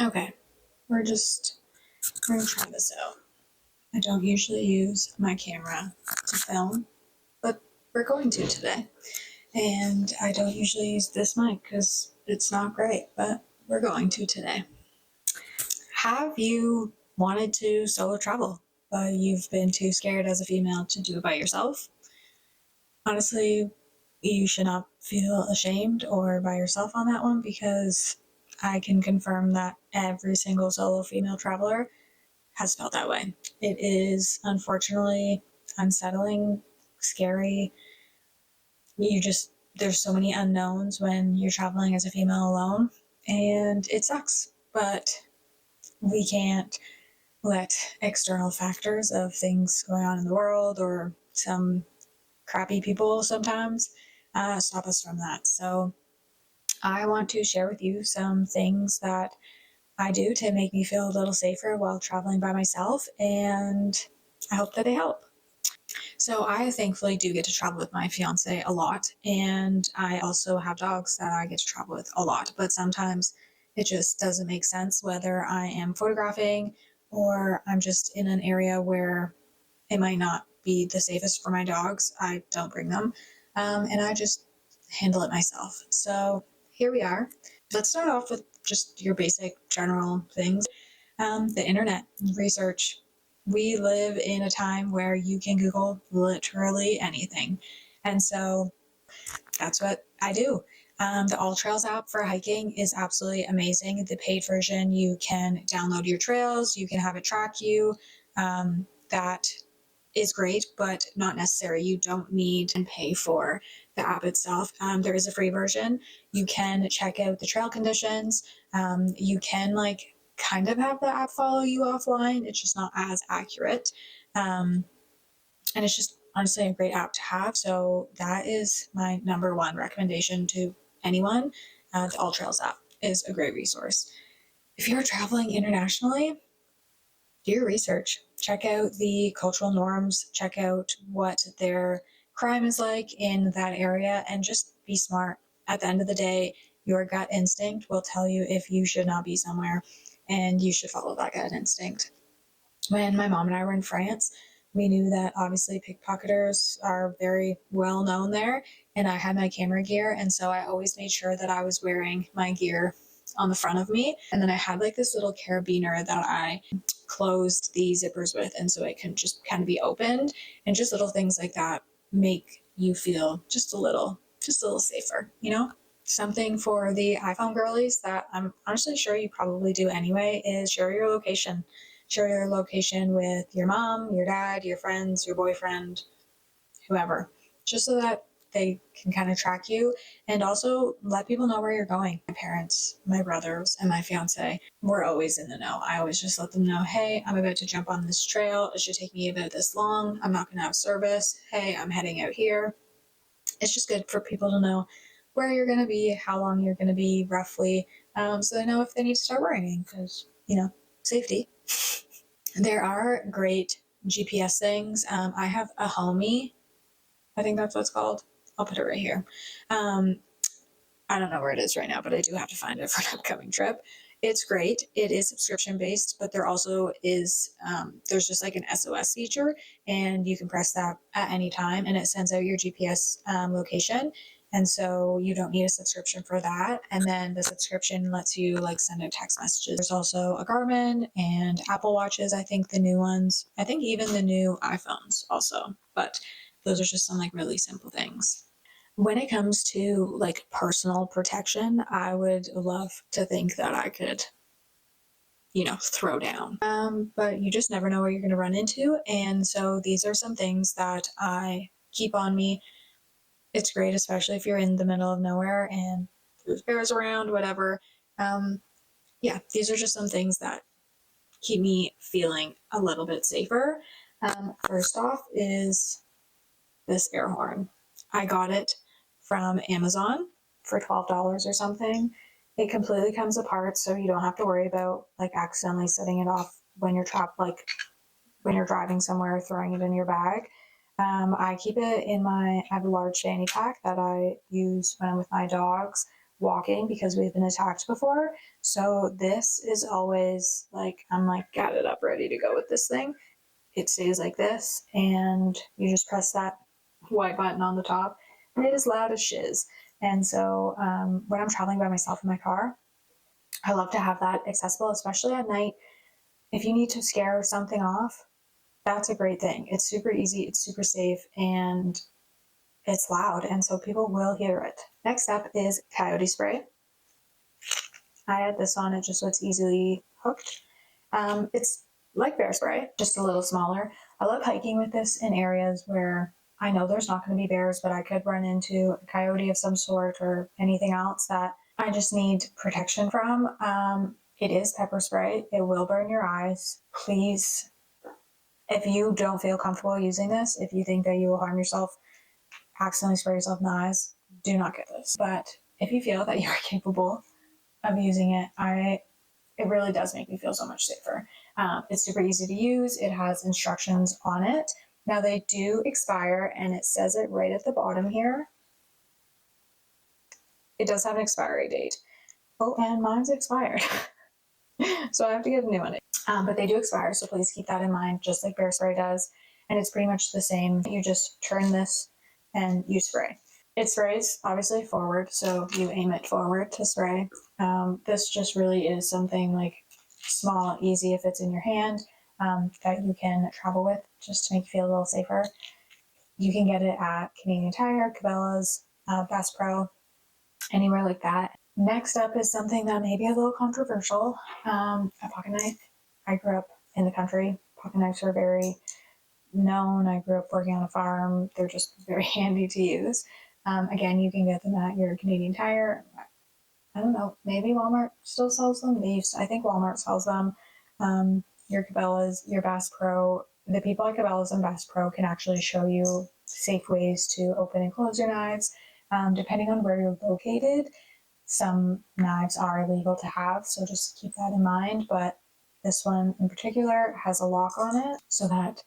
Okay, we're gonna try this out. I don't usually use my camera to film, but we're going to today. And I don't usually use this mic because it's not great, but we're going to today. Have you wanted to solo travel, but you've been too scared as a female to do it by yourself? Honestly, you should not feel ashamed or by yourself on that one because I can confirm that every single solo female traveler has felt that way. It is unfortunately unsettling, scary. There's so many unknowns when you're traveling as a female alone, and it sucks. But we can't let external factors of things going on in the world or some crappy people sometimes stop us from that. So I want to share with you some things that I do to make me feel a little safer while traveling by myself, and I hope that they help. So I thankfully do get to travel with my fiance a lot, and I also have dogs that I get to travel with a lot, but sometimes it just doesn't make sense whether I am photographing or I'm just in an area where it might not be the safest for my dogs. I don't bring them, and I just handle it myself. So here we are. Let's start off with just your basic general things. The internet research. We live in a time where you can Google literally anything. And so that's what I do. The All Trails app for hiking is absolutely amazing. The paid version, you can download your trails, you can have it track you. That is great, but not necessary. You don't need to pay for the app itself. There is a free version. You can check out the trail conditions. You can kind of have the app follow you offline. It's just not as accurate. And it's just honestly a great app to have. So that is my number one recommendation to anyone. The All Trails app is a great resource. If you're traveling internationally, do your research. Check out the cultural norms, check out what their crime is like in that area, and just be smart. At the end of the day, your gut instinct will tell you if you should not be somewhere, and you should follow that gut instinct. When my mom and I were in France, we knew that obviously pickpocketers are very well known there, and I had my camera gear, and so I always made sure that I was wearing my gear on the front of me. And then I had this little carabiner that I closed the zippers with, and so it can just kind of be opened, and just little things like that make you feel just a little safer, Something for the iPhone girlies that I'm honestly sure you probably do anyway is share your location. Share your location with your mom, your dad, your friends, your boyfriend, whoever, just so that they can kind of track you, and also let people know where you're going. My parents, my brothers, and my fiance were always in the know. I always just let them know, hey, I'm about to jump on this trail. It should take me about this long. I'm not going to have service. Hey, I'm heading out here. It's just good for people to know where you're going to be, how long you're going to be roughly, so they know if they need to start worrying because, safety. There are great GPS things. I have a Homie. I think that's what it's called. I'll put it right here. I don't know where it is right now, but I do have to find it for an upcoming trip. It's great. It is subscription based, but there also is there's just like an SOS feature, and you can press that at any time, and it sends out your GPS location. And so you don't need a subscription for that. And then the subscription lets you send out text messages. There's also a Garmin and Apple Watches. I think the new ones. I think even the new iPhones also. But those are just some really simple things. When it comes to personal protection, I would love to think that I could, throw down. But you just never know what you're going to run into. And so these are some things that I keep on me. It's great, especially if you're in the middle of nowhere and there's bears around, whatever. Yeah, these are just some things that keep me feeling a little bit safer. First off is this air horn. I got it from Amazon for $12 or something. It completely comes apart, so you don't have to worry about accidentally setting it off when you're trapped, when you're driving somewhere, throwing it in your bag. I keep it in I have a large fanny pack that I use when I'm with my dogs, walking because we've been attacked before. So this is always like, I'm like, got it up ready to go with this thing. It stays like this, and you just press that white button on the top, and it is loud as shiz. And so when I'm traveling by myself in my car, I love to have that accessible, especially at night. If you need to scare something off, that's a great thing. It's super easy, it's super safe, and it's loud, and so people will hear it. Next up is coyote spray. I had this on, it just so it's easily hooked. It's like bear spray, just a little smaller. I love hiking with this in areas where I know there's not going to be bears, but I could run into a coyote of some sort or anything else that I just need protection from. It is pepper spray. It will burn your eyes. Please, if you don't feel comfortable using this, if you think that you will harm yourself, accidentally spray yourself in the eyes, do not get this. But if you feel that you are capable of using it, it really does make me feel so much safer. It's super easy to use. It has instructions on it. Now they do expire, and it says it right at the bottom here. It does have an expiry date. Oh, and mine's expired. So I have to get a new one. But they do expire, so please keep that in mind, just like bear spray does. And it's pretty much the same. You just turn this and you spray. It sprays obviously forward, so you aim it forward to spray. This just really is something like small, easy, if it's in your hand, that you can travel with just to make you feel a little safer. You can get it at Canadian Tire, Cabela's, Bass Pro, anywhere like that. Next up is something that may be a little controversial, a pocket knife. I grew up in the country. Pocket knives are very known. I grew up working on a farm. They're just very handy to use. Again, you can get them at your Canadian Tire. I don't know, maybe Walmart still sells them. I think Walmart sells them. Your Cabela's, your Bass Pro. The people at Cabela's and Bass Pro can actually show you safe ways to open and close your knives. Depending on where you're located, some knives are illegal to have, so just keep that in mind. But this one in particular has a lock on it so that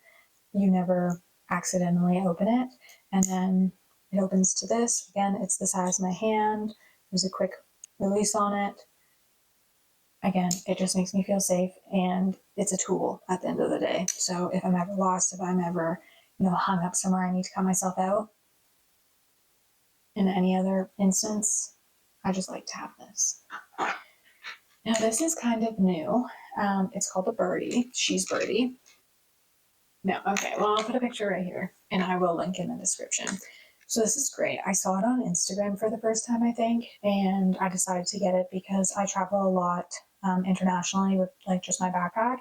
you never accidentally open it. And then it opens to this. Again, it's the size of my hand. There's a quick release on it. Again, it just makes me feel safe, and it's a tool at the end of the day. So if I'm ever lost, if I'm ever, hung up somewhere, I need to cut myself out. In any other instance, I just like to have this. Now this is kind of new. It's called the Birdie. She's Birdie. No, okay, well, I'll put a picture right here, and I will link in the description. So this is great. I saw it on Instagram for the first time, I think, and I decided to get it because I travel a lot internationally with like just my backpack,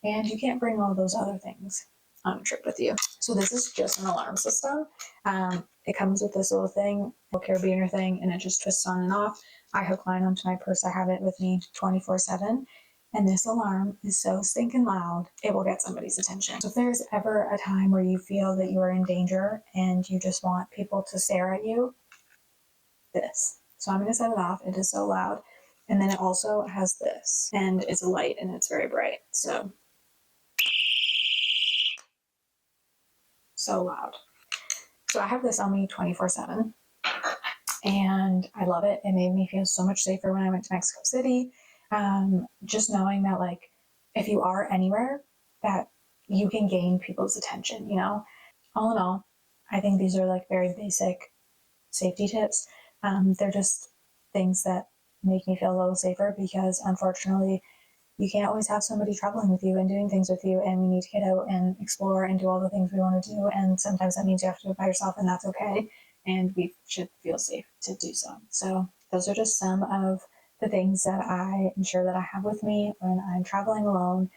and you can't bring all those other things on a trip with you. So this is just an alarm system. It comes with this little thing, a carabiner thing, and it just twists on and off. I hook mine onto my purse. I have it with me 24/7. And this alarm is so stinking loud, it will get somebody's attention. So if there's ever a time where you feel that you are in danger and you just want people to stare at you, this. So I'm going to set it off. It is so loud. And then it also has this, and it's a light, and it's very bright. So loud. So I have this on me 24/7, and I love it. It made me feel so much safer when I went to Mexico City. Just knowing that, like, if you are anywhere, that you can gain people's attention, All in all, I think these are like very basic safety tips. They're just things that make me feel a little safer because unfortunately, you can't always have somebody traveling with you and doing things with you, and we need to get out and explore and do all the things we want to do. And sometimes that means you have to do it by yourself, and that's okay. And we should feel safe to do so. So those are just some of the things that I ensure that I have with me when I'm traveling alone.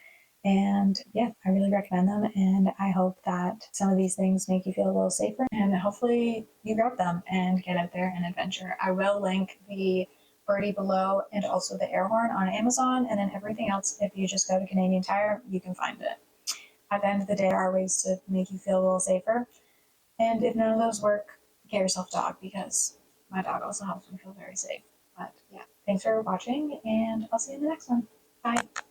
And yeah, I really recommend them. And I hope that some of these things make you feel a little safer, and hopefully you grab them and get out there and adventure. I will link the Birdie below and also the air horn on Amazon, and then everything else, if you just go to Canadian Tire, you can find it. At the end of the day, there are ways to make you feel a little safer. And if none of those work, get yourself a dog, because my dog also helps me feel very safe. But yeah, thanks for watching, and I'll see you in the next one. Bye.